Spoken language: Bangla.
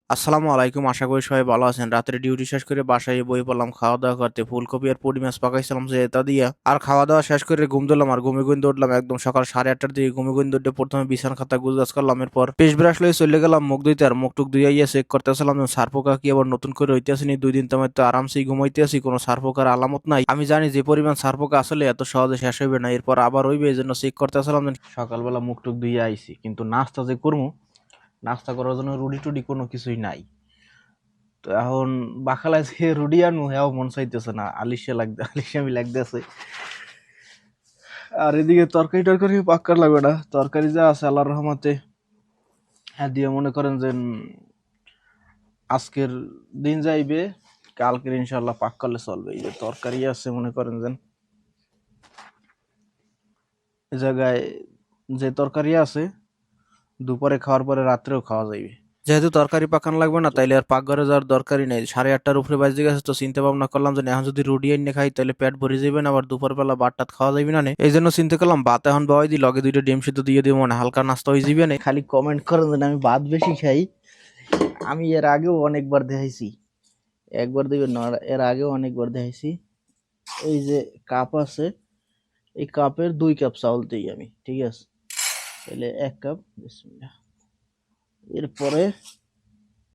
আসসালামু আলাইকুম, আশা করি সবাই ভালো আছেন। রাতের ডিউটি শেষ করে বাসায় বই পড়লাম খাওয়া দাওয়া করতে। ফুলকপি আর পুঁটি মাছ পাকাইছিলাম যে এটা দিয়া, আর খাওয়া দাওয়া শেষ করে ঘুম দিলাম। আর ঘুমে ঘুম উঠলাম একদম সকাল 8:30টার দিকে। ঘুমে ঘুম উঠে প্রথমে বিছানা খাতা গুজগাছ করলাম, এরপর পেস্ট ব্রাশ লয়ে চলে গেলাম মুখ ধুইতে। আর মুখ টুক ধুইয়া ইয়ে চেক করতেছিলাম যে সার পোকা কি আবার নতুন করে হইতে আসেনি। 2 দিন তো আমি তো আরামসেই ঘুমাইতে আছি, কোনো সার পোকার আলামত নাই। আমি জানি যে পরিমাণ সার পোকা আসলে এত সহজে শেষ হইবে না, এরপর আবার হইবে, এই জন্য চেক করতেছিলাম। সকালবেলা মুখ টুক ধুইয়া আইছি, কিন্তু নাস্তা যে করবো, নাস্তা করার জন্য রুটি টুটি কোনো কিছুই নাই। তো এখন বাখালায় যে রুডি আনু হ্যাঁ মন চাইতেছে না, আলিশামি লাগতেছে। আর এদিকে তরকারি টরকারি পাক্কার লাগবে না, তরকারি যা আছে আল্লাহর রহমতে হ্যাঁ দিয়ে মনে করেন যে আজকের দিন যাইবে, কালকের ইনশাল্লাহ পাক করলে চলবে। এই যে তরকারি আছে মনে করেন যে এ জায়গায়, যে তরকারি আছে দুপুরে খাওয়ার পরে রাত্রেও খাওয়া যাইবে। যেহেতু তরকারি পাকান লাগবে না, তাইলে আর পাকঘরে যাওয়ার দরকারই নেই। 8:30টার উপরে বাজে গেছে, তো চিন্তা ভাবনা করলাম যে এখন যদি রুটি এনে খাই তাহলে পেট ভরে যাবে না, আবার দুপুর বেলা ভাত টাত খাওয়া যাবে না। এই জন্য চিন্তা করলাম ভাত এখন বয় দিই, লগে 2টা ডিম সিদ্ধ দিয়ে দিব, মানে হালকা নাস্তা হয়ে যাবে না। খালি কমেন্ট করেন যে আমি ভাত বেশি খাই। আমি এর আগেও অনেকবার দেখাইছি, একবার দিবেন না, এর আগেও অনেকবার দেখাইছি। এই যে কাপ আছে, এই কাপের 2 কাপ চাউল দিই আমি, ঠিক আছে? তাহলে 1 কাপ, বিসমিল্লাহ। এরপরে